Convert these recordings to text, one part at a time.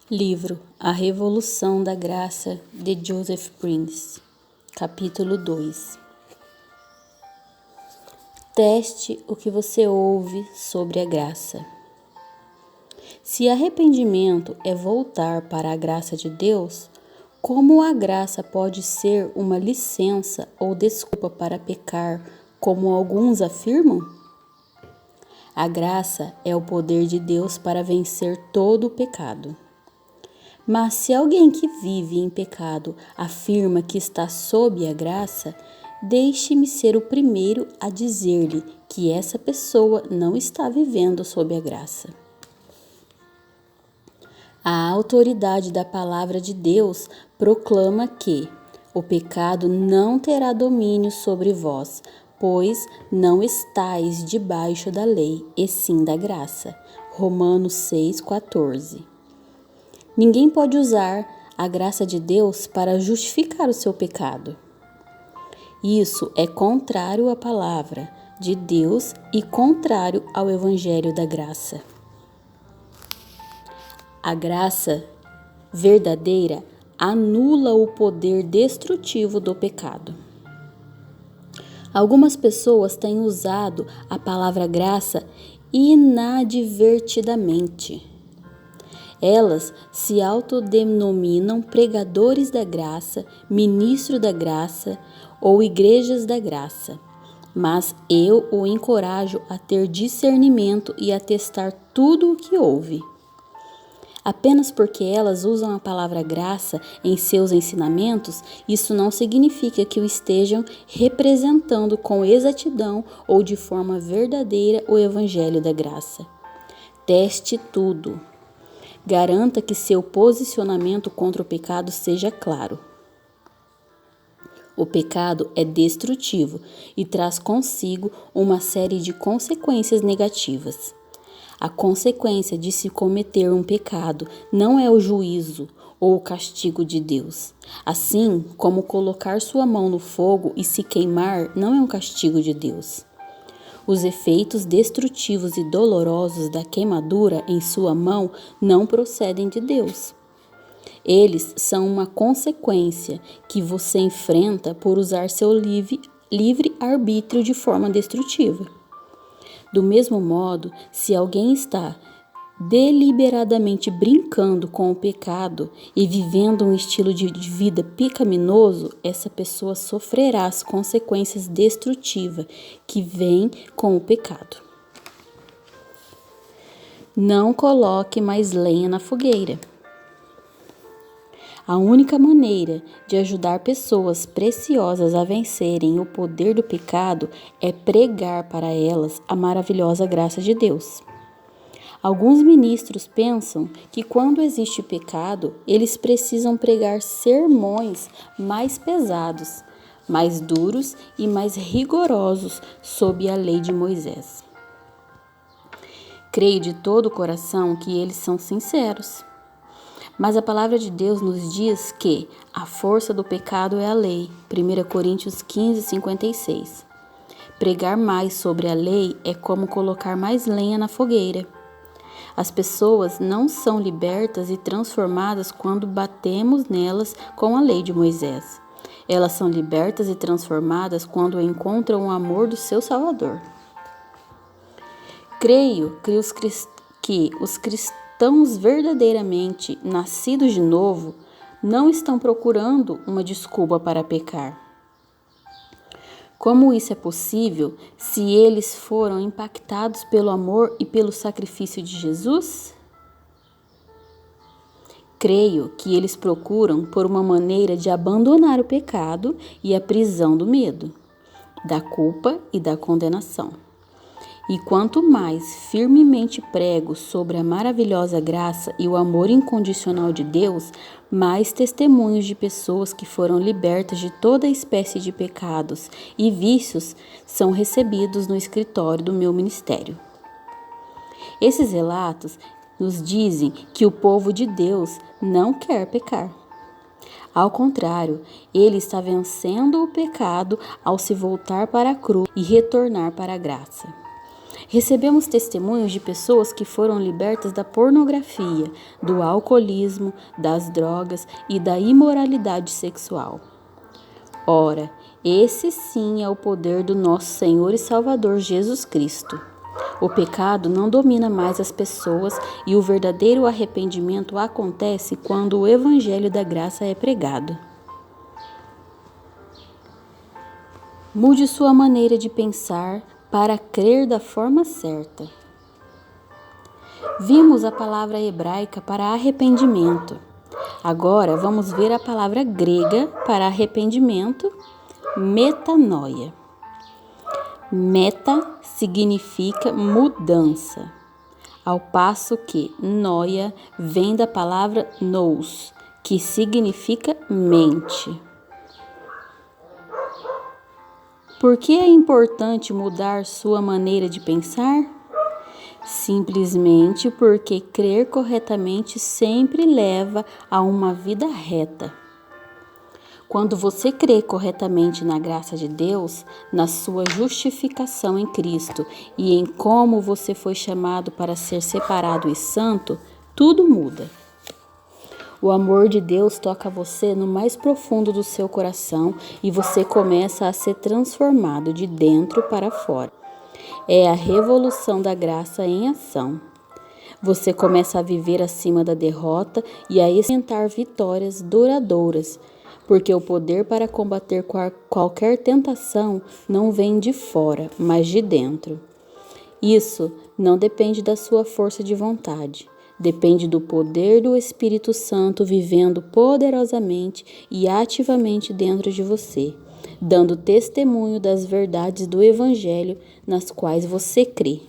Livro A Revolução da Graça, de Joseph Prince. Capítulo 2. Teste o que você ouve sobre a graça. Se arrependimento é voltar para a graça de Deus, como a graça pode ser uma licença ou desculpa para pecar, como alguns afirmam? A graça é o poder de Deus para vencer todo o pecado. Mas se alguém que vive em pecado afirma que está sob a graça, deixe-me ser o primeiro a dizer-lhe que essa pessoa não está vivendo sob a graça. A autoridade da palavra de Deus proclama que o pecado não terá domínio sobre vós, pois não estáis debaixo da lei, e sim da graça. Romanos 6,14. Ninguém pode usar a graça de Deus para justificar o seu pecado. Isso é contrário à palavra de Deus e contrário ao Evangelho da graça. A graça verdadeira anula o poder destrutivo do pecado. Algumas pessoas têm usado a palavra graça inadvertidamente. Elas se autodenominam pregadores da graça, ministro da graça ou igrejas da graça. Mas eu o encorajo a ter discernimento e a testar tudo o que ouve. Apenas porque elas usam a palavra graça em seus ensinamentos, isso não significa que o estejam representando com exatidão ou de forma verdadeira o Evangelho da graça. Teste tudo. Garanta que seu posicionamento contra o pecado seja claro. O pecado é destrutivo e traz consigo uma série de consequências negativas. A consequência de se cometer um pecado não é o juízo ou o castigo de Deus. Assim como colocar sua mão no fogo e se queimar não é um castigo de Deus. Os efeitos destrutivos e dolorosos da queimadura em sua mão não procedem de Deus. Eles são uma consequência que você enfrenta por usar seu livre-arbítrio de forma destrutiva. Do mesmo modo, se alguém está deliberadamente brincando com o pecado e vivendo um estilo de vida pecaminoso, essa pessoa sofrerá as consequências destrutivas que vêm com o pecado. Não coloque mais lenha na fogueira. A única maneira de ajudar pessoas preciosas a vencerem o poder do pecado é pregar para elas a maravilhosa graça de Deus. Alguns ministros pensam que quando existe pecado, eles precisam pregar sermões mais pesados, mais duros e mais rigorosos sob a lei de Moisés. Creio de todo o coração que eles são sinceros. Mas a palavra de Deus nos diz que a força do pecado é a lei. 1 Coríntios 15:56. Pregar mais sobre a lei é como colocar mais lenha na fogueira. As pessoas não são libertas e transformadas quando batemos nelas com a lei de Moisés. Elas são libertas e transformadas quando encontram o amor do seu Salvador. Creio que os cristãos verdadeiramente nascidos de novo não estão procurando uma desculpa para pecar. Como isso é possível se eles foram impactados pelo amor e pelo sacrifício de Jesus? Creio que eles procuram por uma maneira de abandonar o pecado e a prisão do medo, da culpa e da condenação. E quanto mais firmemente prego sobre a maravilhosa graça e o amor incondicional de Deus, mais testemunhos de pessoas que foram libertas de toda espécie de pecados e vícios são recebidos no escritório do meu ministério. Esses relatos nos dizem que o povo de Deus não quer pecar. Ao contrário, ele está vencendo o pecado ao se voltar para a cruz e retornar para a graça. Recebemos testemunhos de pessoas que foram libertas da pornografia, do alcoolismo, das drogas e da imoralidade sexual. Ora, esse sim é o poder do nosso Senhor e Salvador Jesus Cristo. O pecado não domina mais as pessoas e o verdadeiro arrependimento acontece quando o Evangelho da Graça é pregado. Mude sua maneira de pensar para crer da forma certa. Vimos a palavra hebraica para arrependimento. Agora vamos ver a palavra grega para arrependimento, metanoia. Meta significa mudança, ao passo que noia vem da palavra nous, que significa mente. Por que é importante mudar sua maneira de pensar? Simplesmente porque crer corretamente sempre leva a uma vida reta. Quando você crê corretamente na graça de Deus, na sua justificação em Cristo e em como você foi chamado para ser separado e santo, tudo muda. O amor de Deus toca você no mais profundo do seu coração e você começa a ser transformado de dentro para fora. É a revolução da graça em ação. Você começa a viver acima da derrota e a experimentar vitórias duradouras, porque o poder para combater qualquer tentação não vem de fora, mas de dentro. Isso não depende da sua força de vontade. Depende do poder do Espírito Santo vivendo poderosamente e ativamente dentro de você, dando testemunho das verdades do Evangelho nas quais você crê.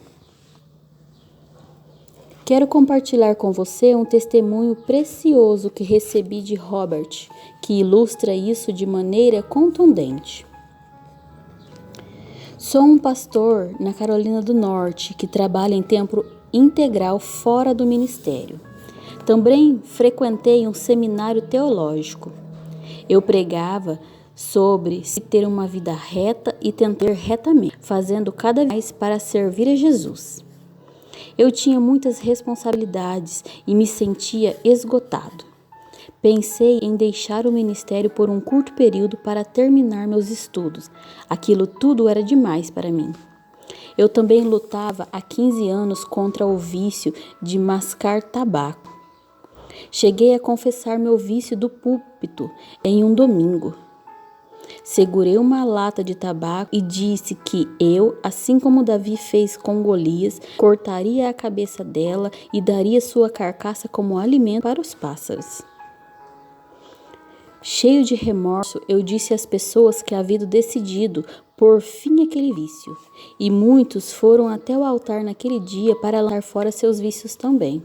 Quero compartilhar com você um testemunho precioso que recebi de Robert, que ilustra isso de maneira contundente. Sou um pastor na Carolina do Norte que trabalha em tempo integral fora do ministério. Também frequentei um seminário teológico. Eu pregava sobre se ter uma vida reta e tentar retamente, fazendo cada vez mais para servir a Jesus. Eu tinha muitas responsabilidades e me sentia esgotado. Pensei em deixar o ministério por um curto período para terminar meus estudos. Aquilo tudo era demais para mim. Eu também lutava há 15 anos contra o vício de mascar tabaco. Cheguei a confessar meu vício do púlpito em um domingo. Segurei uma lata de tabaco e disse que eu, assim como Davi fez com Golias, cortaria a cabeça dela e daria sua carcaça como alimento para os pássaros. Cheio de remorso, eu disse às pessoas que haviam decidido pôr fim àquele vício, e muitos foram até o altar naquele dia para lançar fora seus vícios também.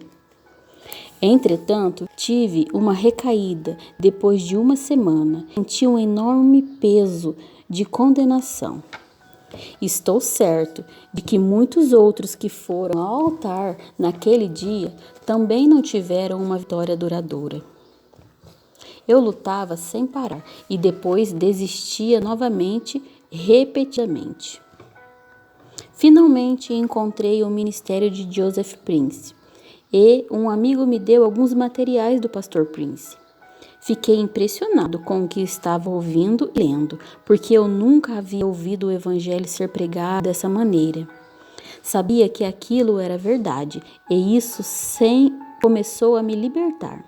Entretanto, tive uma recaída depois de uma semana. Senti um enorme peso de condenação. Estou certo de que muitos outros que foram ao altar naquele dia também não tiveram uma vitória duradoura. Eu lutava sem parar e depois desistia novamente, repetidamente. Finalmente encontrei o ministério de Joseph Prince e um amigo me deu alguns materiais do pastor Prince. Fiquei impressionado com o que estava ouvindo e lendo, porque eu nunca havia ouvido o evangelho ser pregado dessa maneira. Sabia que aquilo era verdade e isso começou a me libertar.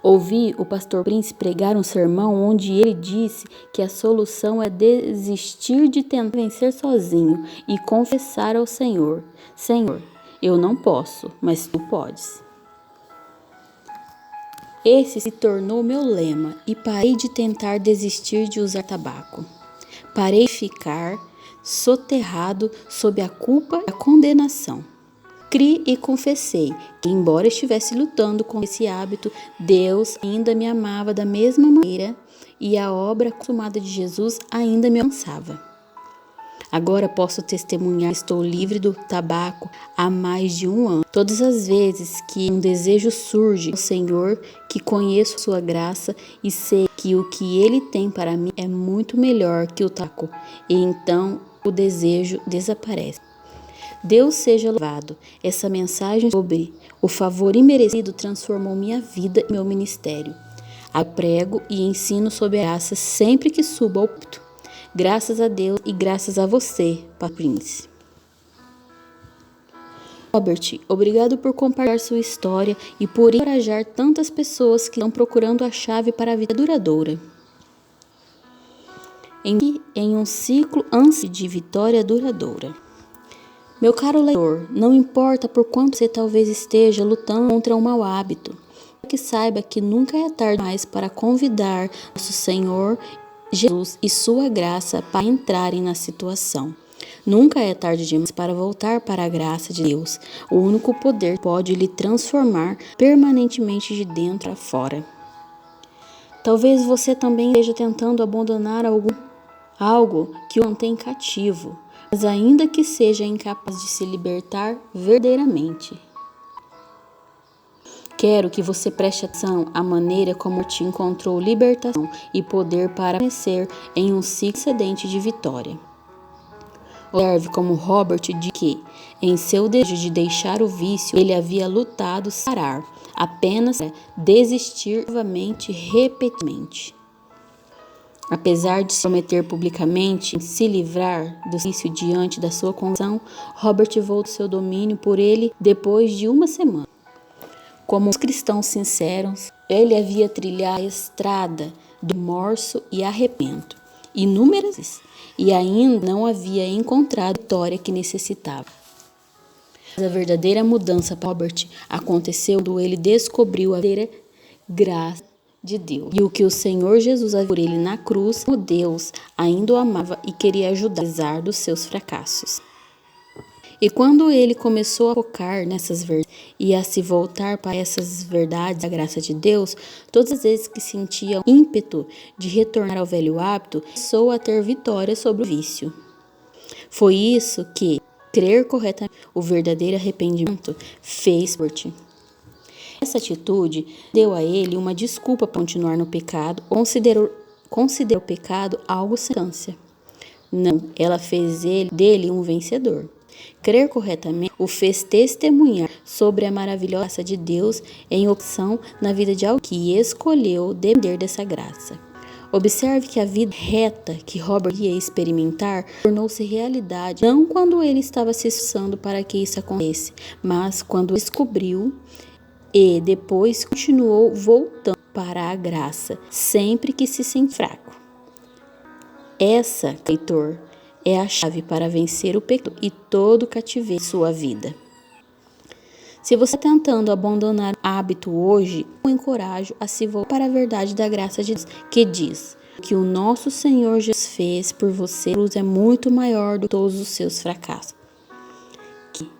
Ouvi o pastor Prince pregar um sermão onde ele disse que a solução é desistir de tentar vencer sozinho e confessar ao Senhor: Senhor, eu não posso, mas tu podes. Esse se tornou meu lema e parei de tentar desistir de usar tabaco. Parei de ficar soterrado sob a culpa e a condenação. Criei e confessei que, embora estivesse lutando com esse hábito, Deus ainda me amava da mesma maneira e a obra consumada de Jesus ainda me alcançava. Agora posso testemunhar que estou livre do tabaco há mais de 1 ano. Todas as vezes que um desejo surge ao Senhor, que conheço sua graça e sei que o que Ele tem para mim é muito melhor que o tabaco, e então o desejo desaparece. Deus seja louvado. Essa mensagem sobre o favor imerecido transformou minha vida e meu ministério. Prego e ensino sobre a graça sempre que subo ao púlpito. Graças a Deus e graças a você, Pastor Prince. Robert, obrigado por compartilhar sua história e por encorajar tantas pessoas que estão procurando a chave para a vida duradoura. Em um ciclo antes de vitória duradoura. Meu caro leitor, não importa por quanto você talvez esteja lutando contra um mau hábito, que saiba que nunca é tarde demais para convidar nosso Senhor Jesus e sua graça para entrarem na situação. Nunca é tarde demais para voltar para a graça de Deus, o único poder que pode lhe transformar permanentemente de dentro a fora. Talvez você também esteja tentando abandonar algo que o mantém cativo, mas ainda que seja incapaz de se libertar verdadeiramente. Quero que você preste atenção à maneira como te encontrou libertação e poder para permanecer em um ciclo excedente de vitória. Observe como Robert diz que, em seu desejo de deixar o vício, ele havia lutado sem parar, apenas para desistir novamente e repetidamente. Apesar de se prometer publicamente em se livrar do vício diante da sua conversão, Robert voltou seu domínio por ele depois de uma semana. Como os cristãos sinceros, ele havia trilhado a estrada do remorso e arrependimento inúmeras vezes e ainda não havia encontrado a vitória que necessitava. Mas a verdadeira mudança para Robert aconteceu quando ele descobriu a verdadeira graça de Deus e o que o Senhor Jesus havia por ele na cruz, como Deus ainda o amava e queria ajudar apesar dos seus fracassos. E quando ele começou a focar nessas verdades e a se voltar para essas verdades da graça de Deus, todas as vezes que sentia o ímpeto de retornar ao velho hábito, começou a ter vitória sobre o vício. Foi isso que crer corretamente o verdadeiro arrependimento fez por ti. Essa atitude deu a ele uma desculpa para continuar no pecado, considerou o pecado algo sem ânsia. Não, ela fez dele um vencedor. Crer corretamente o fez testemunhar sobre a maravilhosa graça de Deus em opção na vida de alguém que escolheu depender dessa graça. Observe que a vida reta que Robert ia experimentar tornou-se realidade não quando ele estava se esforçando para que isso acontecesse, mas quando descobriu e depois continuou voltando para a graça sempre que se sente fraco. Essa, leitor, é a chave para vencer o pecado e todo o cativeiro de sua vida. Se você está tentando abandonar o hábito hoje, eu encorajo a se voltar para a verdade da graça de Deus, que diz que o nosso Senhor Jesus fez por você, a cruz é muito maior do que todos os seus fracassos. Que,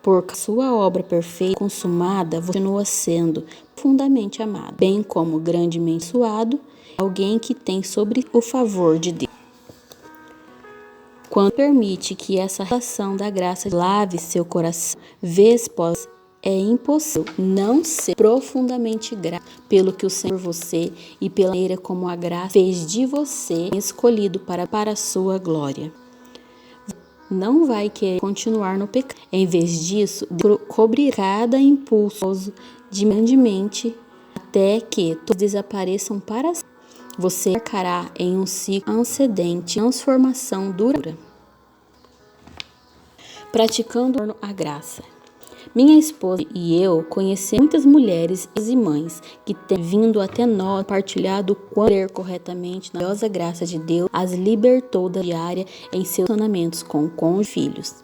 por sua obra perfeita e consumada, você continua sendo profundamente amado, bem como grandemente suado, alguém que tem sobre o favor de Deus. Quando permite que essa relação da graça lave seu coração, vez após é impossível não ser profundamente grato pelo que o Senhor você e pela maneira como a graça fez de você escolhido para a sua glória. Não vai querer continuar no pecado. Em vez disso, cobrir cada impulso de grandemente até que todos desapareçam para sempre. Você embarcará em um ciclo ascendente de transformação duradoura. Praticando a graça. Minha esposa e eu conhecemos muitas mulheres e mães que têm vindo até nós compartilhado quanto crer corretamente na maravilhosa graça de Deus as libertou da diária em seus relacionamentos com cônjuges e filhos.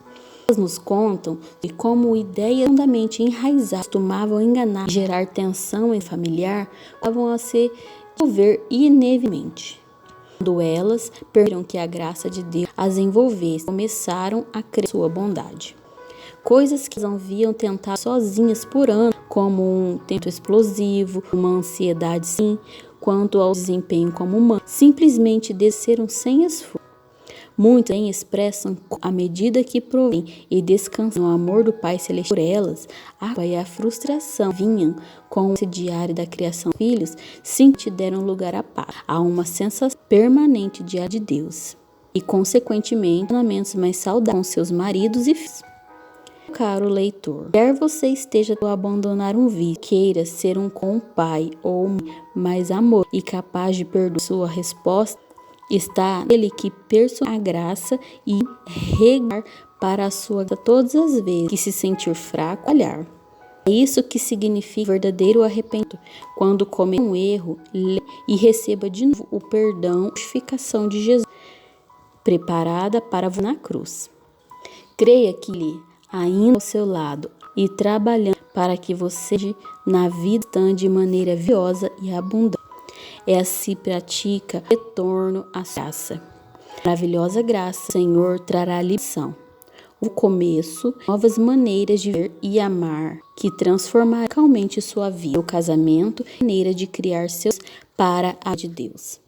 Elas nos contam de como ideias profundamente enraizadas costumavam enganar e gerar tensão em familiar, estavam a se desenvolver inevitavelmente. Quando elas perceberam que a graça de Deus as envolvesse, começaram a crer em sua bondade. Coisas que elas haviam tentado sozinhas por anos, como um tento explosivo, uma ansiedade sim, quanto ao desempenho como humano, simplesmente desceram sem esforço. Muitas expressam à medida que provém e descansam no amor do Pai Celestial por elas, a culpa e a frustração vinham com o diário da criação dos filhos, simplesmente deram lugar à paz, a uma sensação permanente de Deus e, consequentemente, relacionamentos mais saudáveis com seus maridos e filhos. caro leitor, quer você esteja a abandonar um vício, queira ser com um pai ou mãe mais amor e capaz de perdoar, sua resposta está nele que persuade a graça e regar para a sua graça todas as vezes que se sentir fraco, olhar. É isso que significa verdadeiro arrependimento, quando comete um erro e receba de novo o perdão e a justificação de Jesus, preparada para você na cruz. Creia que Ele ainda ao seu lado e trabalhando para que você na vida ande de maneira viosa e abundante. Se pratica retorno à graça. Maravilhosa graça, o Senhor trará libertação. O começo, novas maneiras de ver e amar, que transformará radicalmente sua vida. O casamento, maneira de criar seus para a de Deus.